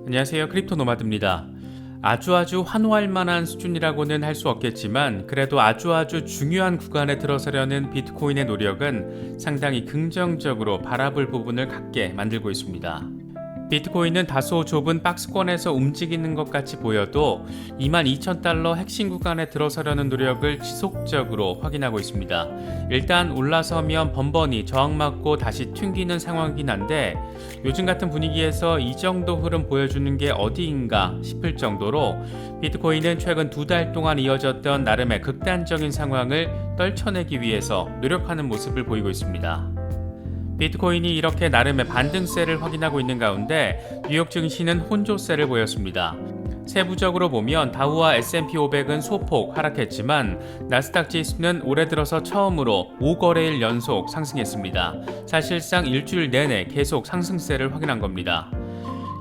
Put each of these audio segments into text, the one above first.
안녕하세요. 크립토 노마드입니다. 아주 환호할 만한 수준이라고는 할 수 없겠지만 그래도 아주 중요한 구간에 들어서려는 비트코인의 노력은 상당히 긍정적으로 바라볼 부분을 갖게 만들고 있습니다. 비트코인은 다소 좁은 박스권에서 움직이는 것 같이 보여도 22,000달러 핵심 구간에 들어서려는 노력을 지속적으로 확인하고 있습니다. 일단 올라서면 번번이 저항맞고 다시 튕기는 상황이긴 한데 요즘 같은 분위기에서 이 정도 흐름 보여주는 게 어디인가 싶을 정도로 비트코인은 최근 2달 동안 이어졌던 나름의 극단적인 상황을 떨쳐내기 위해서 노력하는 모습을 보이고 있습니다. 비트코인이 이렇게 나름의 반등세를 확인하고 있는 가운데 뉴욕 증시는 혼조세를 보였습니다. 세부적으로 보면 다우와 S&P 500은 소폭 하락했지만 나스닥 지수는 올해 들어서 처음으로 5거래일 연속 상승했습니다. 사실상 일주일 내내 계속 상승세를 확인한 겁니다.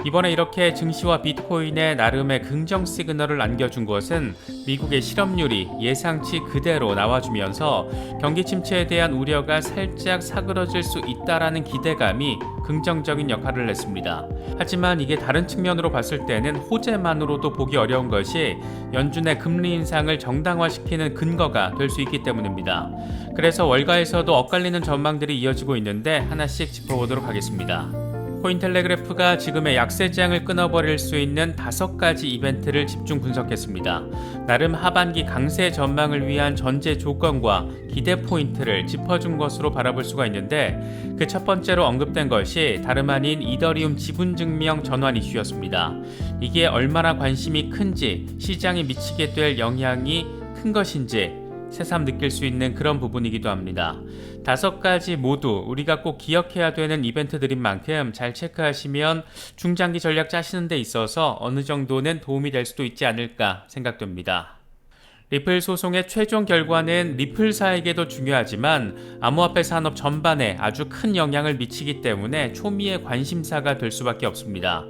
이번에 이렇게 증시와 비트코인의 나름의 긍정 시그널을 안겨준 것은 미국의 실업률이 예상치 그대로 나와주면서 경기 침체에 대한 우려가 살짝 사그러질 수 있다라는 기대감이 긍정적인 역할을 했습니다. 하지만 이게 다른 측면으로 봤을 때는 호재만으로도 보기 어려운 것이 연준의 금리 인상을 정당화시키는 근거가 될 수 있기 때문입니다. 그래서 월가에서도 엇갈리는 전망들이 이어지고 있는데 하나씩 짚어보도록 하겠습니다. 코인텔레그래프가 지금의 약세장을 끊어버릴 수 있는 5가지 이벤트를 집중 분석했습니다. 나름 하반기 강세 전망을 위한 전제 조건과 기대 포인트를 짚어준 것으로 바라볼 수가 있는데 그 첫 번째로 언급된 것이 다름 아닌 이더리움 지분증명 전환 이슈였습니다. 이게 얼마나 관심이 큰지 시장에 미치게 될 영향이 큰 것인지 새삼 느낄 수 있는 그런 부분이기도 합니다. 5가지 모두 우리가 꼭 기억해야 되는 이벤트들인 만큼 잘 체크하시면 중장기 전략 짜시는 데 있어서 어느 정도는 도움이 될 수도 있지 않을까 생각됩니다. 리플 소송의 최종 결과는 리플사에게도 중요하지만 암호화폐 산업 전반에 아주 큰 영향을 미치기 때문에 초미의 관심사가 될 수밖에 없습니다.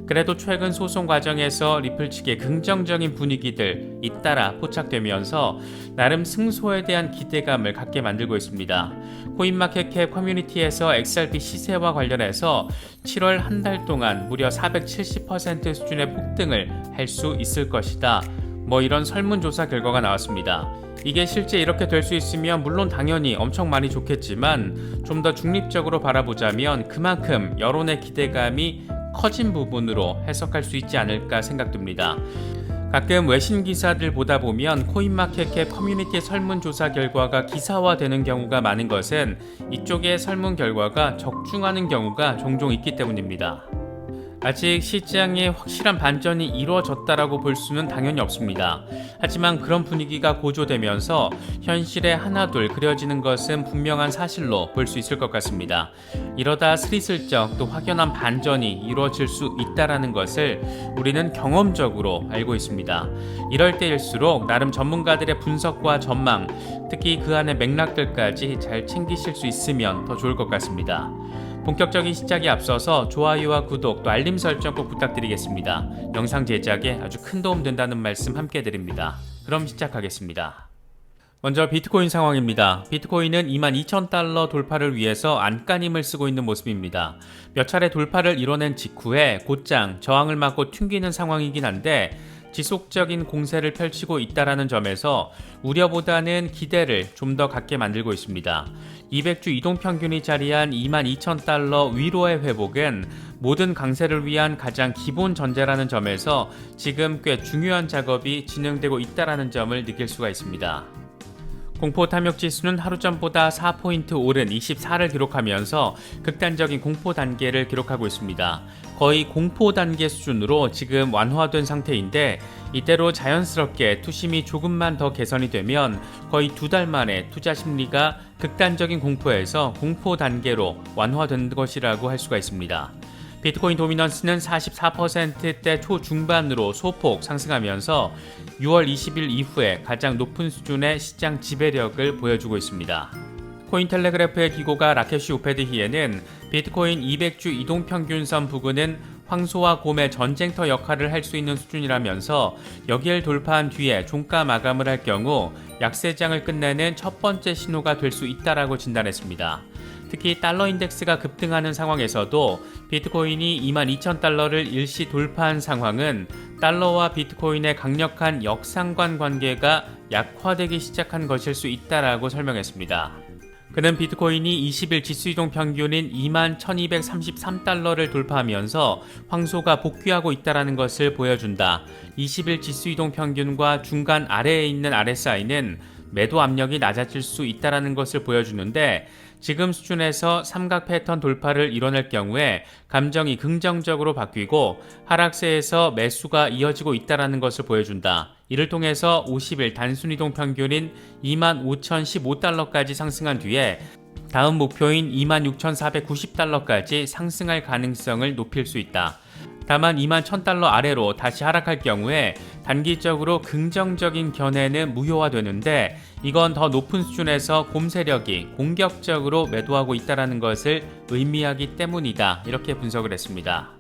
그래도 최근 소송 과정에서 리플 측의 긍정적인 분위기들 잇따라 포착되면서 나름 승소에 대한 기대감을 갖게 만들고 있습니다. 코인마켓캡 커뮤니티에서 XRP 시세와 관련해서 7월 한 달 동안 무려 470% 수준의 폭등을 할 수 있을 것이다. 이런 설문조사 결과가 나왔습니다. 이게 실제 이렇게 될 수 있으면 물론 당연히 엄청 많이 좋겠지만 좀 더 중립적으로 바라보자면 그만큼 여론의 기대감이 커진 부분으로 해석할 수 있지 않을까 생각됩니다. 가끔 외신 기사들 보다 보면 코인마켓캡 커뮤니티 설문조사 결과가 기사화되는 경우가 많은 것은 이쪽의 설문 결과가 적중하는 경우가 종종 있기 때문입니다. 아직 시장에 확실한 반전이 이루어졌다라고 볼 수는 당연히 없습니다. 하지만 그런 분위기가 고조되면서 현실에 하나둘 그려지는 것은 분명한 사실로 볼 수 있을 것 같습니다. 이러다 스리슬쩍 또 확연한 반전이 이루어질 수 있다라는 것을 우리는 경험적으로 알고 있습니다. 이럴 때일수록 나름 전문가들의 분석과 전망, 특히 그 안의 맥락들까지 잘 챙기실 수 있으면 더 좋을 것 같습니다. 본격적인 시작에 앞서서 좋아요와 구독 또 알림 설정 꼭 부탁드리겠습니다. 영상 제작에 아주 큰 도움 된다는 말씀 함께 드립니다. 그럼 시작하겠습니다. 먼저 비트코인 상황입니다. 비트코인은 22,000달러 돌파를 위해서 안간힘을 쓰고 있는 모습입니다. 몇 차례 돌파를 이뤄낸 직후에 곧장 저항을 맞고 튕기는 상황이긴 한데 지속적인 공세를 펼치고 있다라는 점에서 우려보다는 기대를 좀 더 갖게 만들고 있습니다. 200주 이동평균이 자리한 22,000달러 위로의 회복은 모든 강세를 위한 가장 기본 전제라는 점에서 지금 꽤 중요한 작업이 진행되고 있다라는 점을 느낄 수가 있습니다. 공포 탐욕 지수는 하루 전보다 4포인트 오른 24를 기록하면서 극단적인 공포 단계를 기록하고 있습니다. 거의 공포 단계 수준으로 지금 완화된 상태인데 이대로 자연스럽게 투심이 조금만 더 개선이 되면 거의 2달 만에 투자 심리가 극단적인 공포에서 공포 단계로 완화된 것이라고 할 수가 있습니다. 비트코인 도미넌스는 44%대 초중반으로 소폭 상승하면서 6월 20일 이후에 가장 높은 수준의 시장 지배력을 보여주고 있습니다. 코인텔레그래프의 기고가 라케시 우페드히에는 비트코인 200주 이동평균선 부근은 황소와 곰의 전쟁터 역할을 할 수 있는 수준이라면서 여기를 돌파한 뒤에 종가 마감을 할 경우 약세장을 끝내는 첫 번째 신호가 될 수 있다라고 진단했습니다. 특히 달러 인덱스가 급등하는 상황에서도 비트코인이 22,000달러를 일시 돌파한 상황은 달러와 비트코인의 강력한 역상관 관계가 약화되기 시작한 것일 수 있다라고 설명했습니다. 그는 비트코인이 20일 지수이동 평균인 21,233달러를 돌파하면서 황소가 복귀하고 있다는 것을 보여준다. 20일 지수이동 평균과 중간 아래에 있는 RSI는 매도 압력이 낮아질 수 있다는 것을 보여주는데 지금 수준에서 삼각 패턴 돌파를 이뤄낼 경우에 감정이 긍정적으로 바뀌고 하락세에서 매수가 이어지고 있다는 것을 보여준다. 이를 통해서 50일 단순이동 평균인 25,015달러까지 상승한 뒤에 다음 목표인 26,490달러까지 상승할 가능성을 높일 수 있다. 다만 21,000달러 아래로 다시 하락할 경우에 단기적으로 긍정적인 견해는 무효화되는데 이건 더 높은 수준에서 곰 세력이 공격적으로 매도하고 있다는 것을 의미하기 때문이다. 이렇게 분석을 했습니다.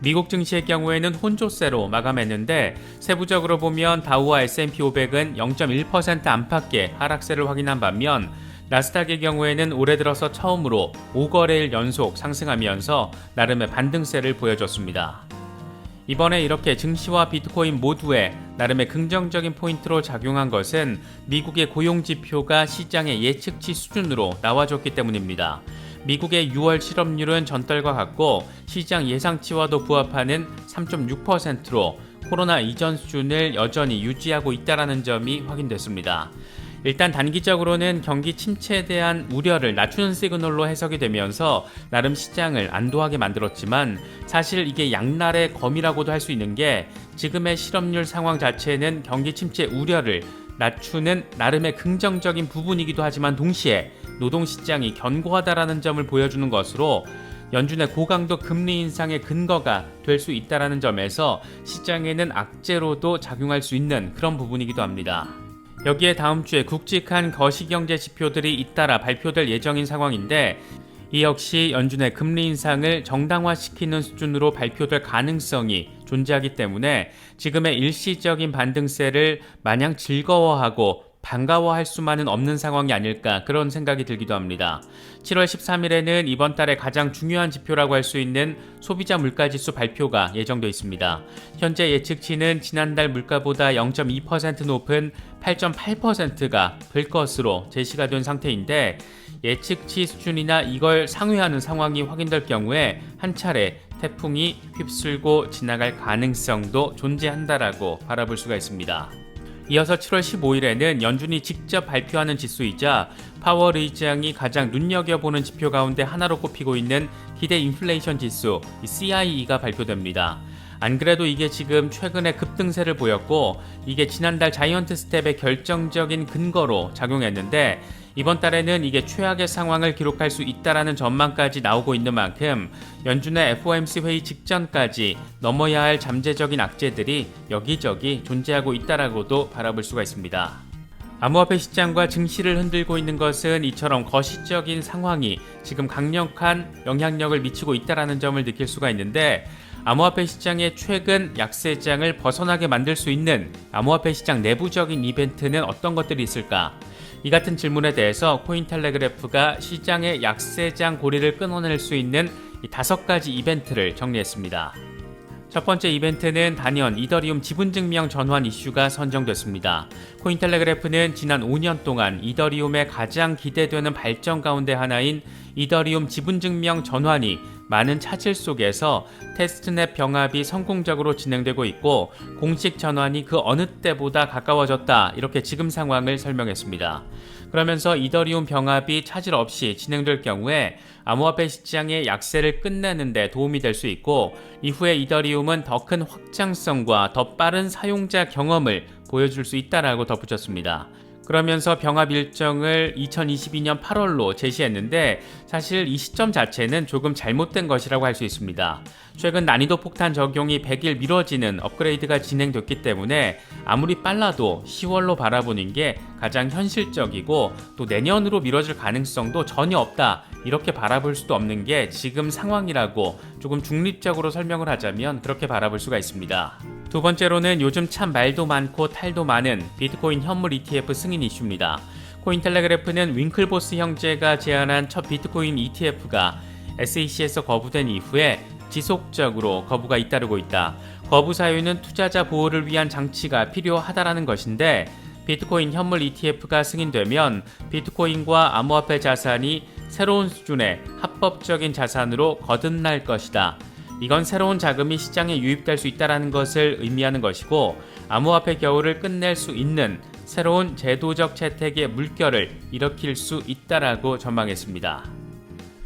미국 증시의 경우에는 혼조세로 마감했는데 세부적으로 보면 다우와 S&P 500은 0.1% 안팎의 하락세를 확인한 반면 나스닥의 경우에는 올해 들어서 처음으로 5거래일 연속 상승하면서 나름의 반등세를 보여줬습니다. 이번에 이렇게 증시와 비트코인 모두에 나름의 긍정적인 포인트로 작용한 것은 미국의 고용지표가 시장의 예측치 수준으로 나와줬기 때문입니다. 미국의 6월 실업률은 전달과 같고 시장 예상치와도 부합하는 3.6%로 코로나 이전 수준을 여전히 유지하고 있다는 점이 확인됐습니다. 일단 단기적으로는 경기 침체에 대한 우려를 낮추는 시그널로 해석이 되면서 나름 시장을 안도하게 만들었지만 사실 이게 양날의 검이라고도 할 수 있는 게 지금의 실업률 상황 자체는 경기 침체 우려를 낮추는 나름의 긍정적인 부분이기도 하지만 동시에 노동시장이 견고하다라는 점을 보여주는 것으로 연준의 고강도 금리 인상의 근거가 될 수 있다는 점에서 시장에는 악재로도 작용할 수 있는 그런 부분이기도 합니다. 여기에 다음 주에 굵직한 거시경제 지표들이 잇따라 발표될 예정인 상황인데 이 역시 연준의 금리 인상을 정당화시키는 수준으로 발표될 가능성이 존재하기 때문에 지금의 일시적인 반등세를 마냥 즐거워하고 반가워할 수만은 없는 상황이 아닐까 그런 생각이 들기도 합니다. 7월 13일에는 이번 달에 가장 중요한 지표라고 할 수 있는 소비자 물가지수 발표가 예정돼 있습니다. 현재 예측치는 지난달 물가보다 0.2% 높은 8.8%가 될 것으로 제시가 된 상태인데 예측치 수준이나 이걸 상회하는 상황이 확인될 경우에 한 차례 태풍이 휩쓸고 지나갈 가능성도 존재한다라고 바라볼 수가 있습니다. 이어서 7월 15일에는 연준이 직접 발표하는 지수이자 파월 의장이 가장 눈여겨보는 지표 가운데 하나로 꼽히고 있는 기대 인플레이션 지수 CIE가 발표됩니다. 안 그래도 이게 지금 최근에 급등세를 보였고 이게 지난달 자이언트 스텝의 결정적인 근거로 작용했는데 이번 달에는 이게 최악의 상황을 기록할 수 있다라는 전망까지 나오고 있는 만큼 연준의 FOMC 회의 직전까지 넘어야 할 잠재적인 악재들이 여기저기 존재하고 있다라고도 바라볼 수가 있습니다. 암호화폐 시장과 증시를 흔들고 있는 것은 이처럼 거시적인 상황이 지금 강력한 영향력을 미치고 있다라는 점을 느낄 수가 있는데 암호화폐 시장의 최근 약세장을 벗어나게 만들 수 있는 암호화폐 시장 내부적인 이벤트는 어떤 것들이 있을까? 이 같은 질문에 대해서 코인텔레그래프가 시장의 약세장 고리를 끊어낼 수 있는 이 5가지 이벤트를 정리했습니다. 첫 번째 이벤트는 단연 이더리움 지분증명 전환 이슈가 선정됐습니다. 코인텔레그래프는 지난 5년 동안 이더리움의 가장 기대되는 발전 가운데 하나인 이더리움 지분증명 전환이 많은 차질 속에서 테스트넷 병합이 성공적으로 진행되고 있고 공식 전환이 그 어느 때보다 가까워졌다 이렇게 지금 상황을 설명했습니다. 그러면서 이더리움 병합이 차질 없이 진행될 경우에 암호화폐 시장의 약세를 끝내는 데 도움이 될 수 있고 이후에 이더리움은 더 큰 확장성과 더 빠른 사용자 경험을 보여줄 수 있다라고 덧붙였습니다. 그러면서 병합 일정을 2022년 8월로 제시했는데 사실 이 시점 자체는 조금 잘못된 것이라고 할 수 있습니다. 최근 난이도 폭탄 적용이 100일 미뤄지는 업그레이드가 진행됐기 때문에 아무리 빨라도 10월로 바라보는 게 가장 현실적이고 또 내년으로 미뤄질 가능성도 전혀 없다 이렇게 바라볼 수도 없는 게 지금 상황이라고 조금 중립적으로 설명을 하자면 그렇게 바라볼 수가 있습니다. 두 번째로는 요즘 참 말도 많고 탈도 많은 비트코인 현물 ETF 승인 이슈입니다. 코인텔레그래프는 윙클보스 형제가 제안한 첫 비트코인 ETF가 SEC에서 거부된 이후에 지속적으로 거부가 잇따르고 있다. 거부 사유는 투자자 보호를 위한 장치가 필요하다라는 것인데, 비트코인 현물 ETF가 승인되면 비트코인과 암호화폐 자산이 새로운 수준의 합법적인 자산으로 거듭날 것이다. 이건 새로운 자금이 시장에 유입될 수 있다는 것을 의미하는 것이고, 암호화폐 겨울을 끝낼 수 있는 새로운 제도적 채택의 물결을 일으킬 수 있다라고 전망했습니다.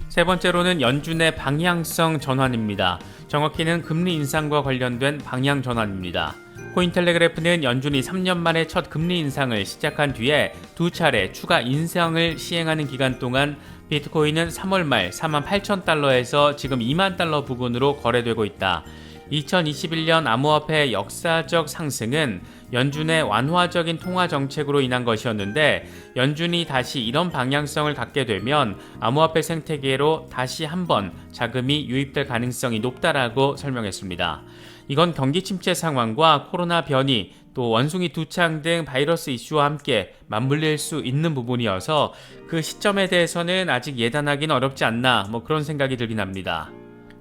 세 번째로는 연준의 방향성 전환입니다. 정확히는 금리 인상과 관련된 방향 전환입니다. 코인텔레그래프는 연준이 3년 만에 첫 금리 인상을 시작한 뒤에 두 차례 추가 인상을 시행하는 기간 동안 비트코인은 3월 말 48,000달러에서 지금 2만 달러 부근으로 거래되고 있다. 2021년 암호화폐의 역사적 상승은 연준의 완화적인 통화 정책으로 인한 것이었는데, 연준이 다시 이런 방향성을 갖게 되면 암호화폐 생태계로 다시 한번 자금이 유입될 가능성이 높다라고 설명했습니다. 이건 경기 침체 상황과 코로나 변이, 또 원숭이 두창 등 바이러스 이슈와 함께 맞물릴 수 있는 부분이어서 그 시점에 대해서는 아직 예단하기는 어렵지 않나, 그런 생각이 들긴 합니다.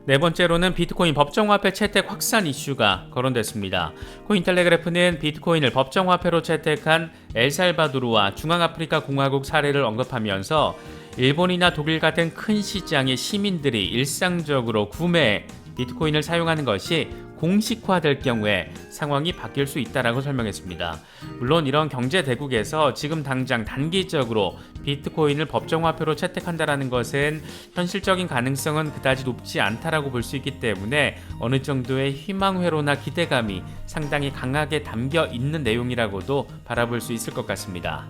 네 번째로는 비트코인 법정화폐 채택 확산 이슈가 거론됐습니다. 코인텔레그래프는 비트코인을 법정화폐로 채택한 엘살바도르와 중앙아프리카 공화국 사례를 언급하면서 일본이나 독일 같은 큰 시장의 시민들이 일상적으로 구매해 비트코인을 사용하는 것이 공식화될 경우에 상황이 바뀔 수 있다라고 설명했습니다. 물론 이런 경제 대국에서 지금 당장 단기적으로 비트코인을 법정화폐로 채택한다라는 것은 현실적인 가능성은 그다지 높지 않다라고 볼 수 있기 때문에 어느 정도의 희망회로나 기대감이 상당히 강하게 담겨 있는 내용이라고도 바라볼 수 있을 것 같습니다.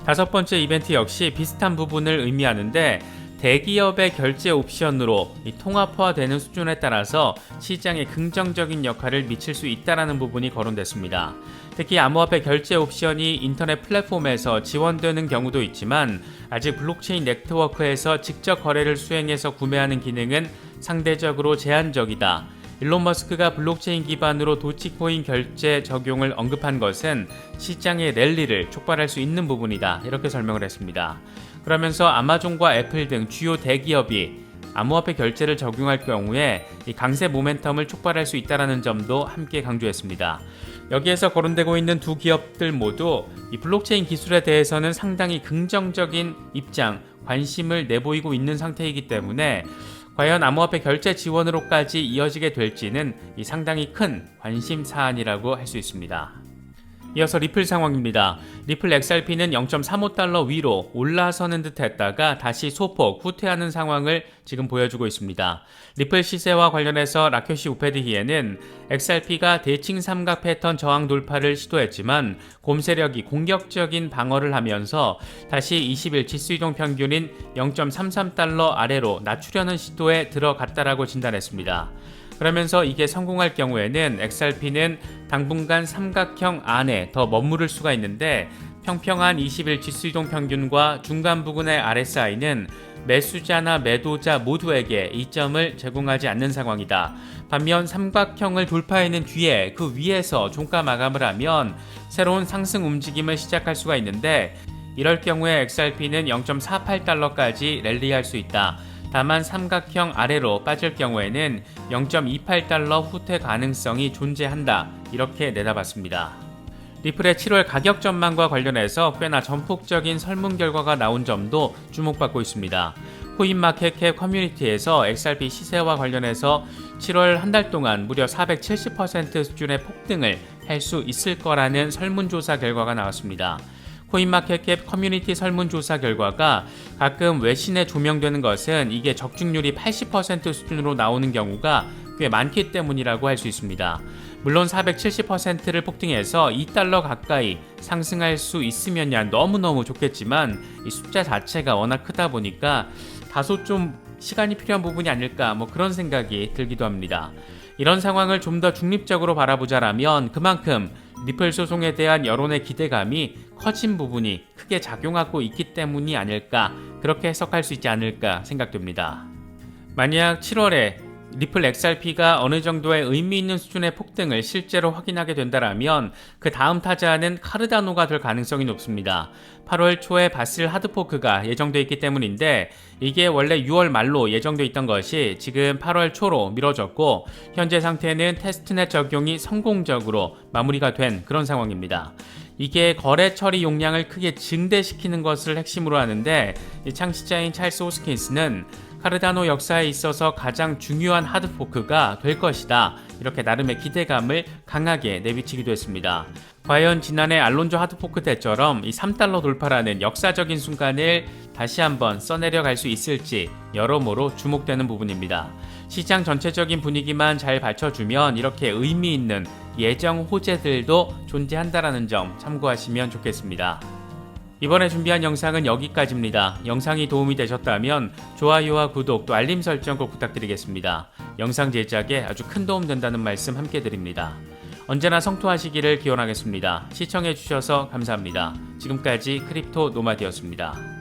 다섯 번째 이벤트 역시 비슷한 부분을 의미하는데, 대기업의 결제 옵션으로 통합화되는 수준에 따라서 시장에 긍정적인 역할을 미칠 수 있다는 부분이 거론됐습니다. 특히 암호화폐 결제 옵션이 인터넷 플랫폼에서 지원되는 경우도 있지만, 아직 블록체인 네트워크에서 직접 거래를 수행해서 구매하는 기능은 상대적으로 제한적이다. 일론 머스크가 블록체인 기반으로 도치코인 결제 적용을 언급한 것은 시장의 랠리를 촉발할 수 있는 부분이다, 이렇게 설명을 했습니다. 그러면서 아마존과 애플 등 주요 대기업이 암호화폐 결제를 적용할 경우에 이 강세 모멘텀을 촉발할 수 있다는 점도 함께 강조했습니다. 여기에서 거론되고 있는 두 기업들 모두 이 블록체인 기술에 대해서는 상당히 긍정적인 입장, 관심을 내보이고 있는 상태이기 때문에 과연 암호화폐 결제 지원으로까지 이어지게 될지는 이 상당히 큰 관심 사안이라고 할 수 있습니다. 이어서 리플 상황입니다. 리플 XRP는 0.35달러 위로 올라서는 듯 했다가 다시 소폭 후퇴하는 상황을 지금 보여주고 있습니다. 리플 시세와 관련해서 라케시 우페드히에는 XRP가 대칭 삼각 패턴 저항 돌파를 시도했지만 곰 세력이 공격적인 방어를 하면서 다시 20일 지수이동 평균인 0.33달러 아래로 낮추려는 시도에 들어갔다라고 진단했습니다. 그러면서 이게 성공할 경우에는 XRP는 당분간 삼각형 안에 더 머무를 수가 있는데, 평평한 20일 지수이동 평균과 중간 부근의 RSI는 매수자나 매도자 모두에게 이점을 제공하지 않는 상황이다. 반면 삼각형을 돌파해낸 뒤에 그 위에서 종가 마감을 하면 새로운 상승 움직임을 시작할 수가 있는데, 이럴 경우에 XRP는 0.48달러까지 랠리할 수 있다. 다만 삼각형 아래로 빠질 경우에는 0.28달러 후퇴 가능성이 존재한다, 이렇게 내다봤습니다. 리플의 7월 가격 전망과 관련해서 꽤나 전폭적인 설문 결과가 나온 점도 주목받고 있습니다. 코인마켓캡 커뮤니티에서 XRP 시세와 관련해서 7월 한 달 동안 무려 470% 수준의 폭등을 할 수 있을 거라는 설문조사 결과가 나왔습니다. 코인마켓캡 커뮤니티 설문조사 결과가 가끔 외신에 조명되는 것은 이게 적중률이 80% 수준으로 나오는 경우가 꽤 많기 때문이라고 할 수 있습니다. 물론 470%를 폭등해서 2달러 가까이 상승할 수 있으면야 너무너무 좋겠지만, 이 숫자 자체가 워낙 크다 보니까 다소 좀 시간이 필요한 부분이 아닐까, 그런 생각이 들기도 합니다. 이런 상황을 좀 더 중립적으로 바라보자라면 그만큼 리플 소송에 대한 여론의 기대감이 커진 부분이 크게 작용하고 있기 때문이 아닐까, 그렇게 해석할 수 있지 않을까 생각됩니다. 만약 7월에 리플 XRP가 어느 정도의 의미 있는 수준의 폭등을 실제로 확인하게 된다면 그 다음 타자는 카르다노가 될 가능성이 높습니다. 8월 초에 바슬 하드포크가 예정돼 있기 때문인데 이게 원래 6월 말로 예정돼 있던 것이 지금 8월 초로 미뤄졌고 현재 상태는 테스트넷 적용이 성공적으로 마무리가 된 그런 상황입니다. 이게 거래 처리 용량을 크게 증대시키는 것을 핵심으로 하는데 이 창시자인 찰스 호스킨스는 카르다노 역사에 있어서 가장 중요한 하드포크가 될 것이다. 이렇게 나름의 기대감을 강하게 내비치기도 했습니다. 과연 지난해 알론조 하드포크 때처럼 이 3달러 돌파라는 역사적인 순간을 다시 한번 써내려갈 수 있을지 여러모로 주목되는 부분입니다. 시장 전체적인 분위기만 잘 받쳐주면 이렇게 의미 있는 예정 호재들도 존재한다는 점 참고하시면 좋겠습니다. 이번에 준비한 영상은 여기까지입니다. 영상이 도움이 되셨다면 좋아요와 구독 또 알림 설정 꼭 부탁드리겠습니다. 영상 제작에 아주 큰 도움 된다는 말씀 함께 드립니다. 언제나 성토하시기를 기원하겠습니다. 시청해주셔서 감사합니다. 지금까지 크립토 노마드였습니다.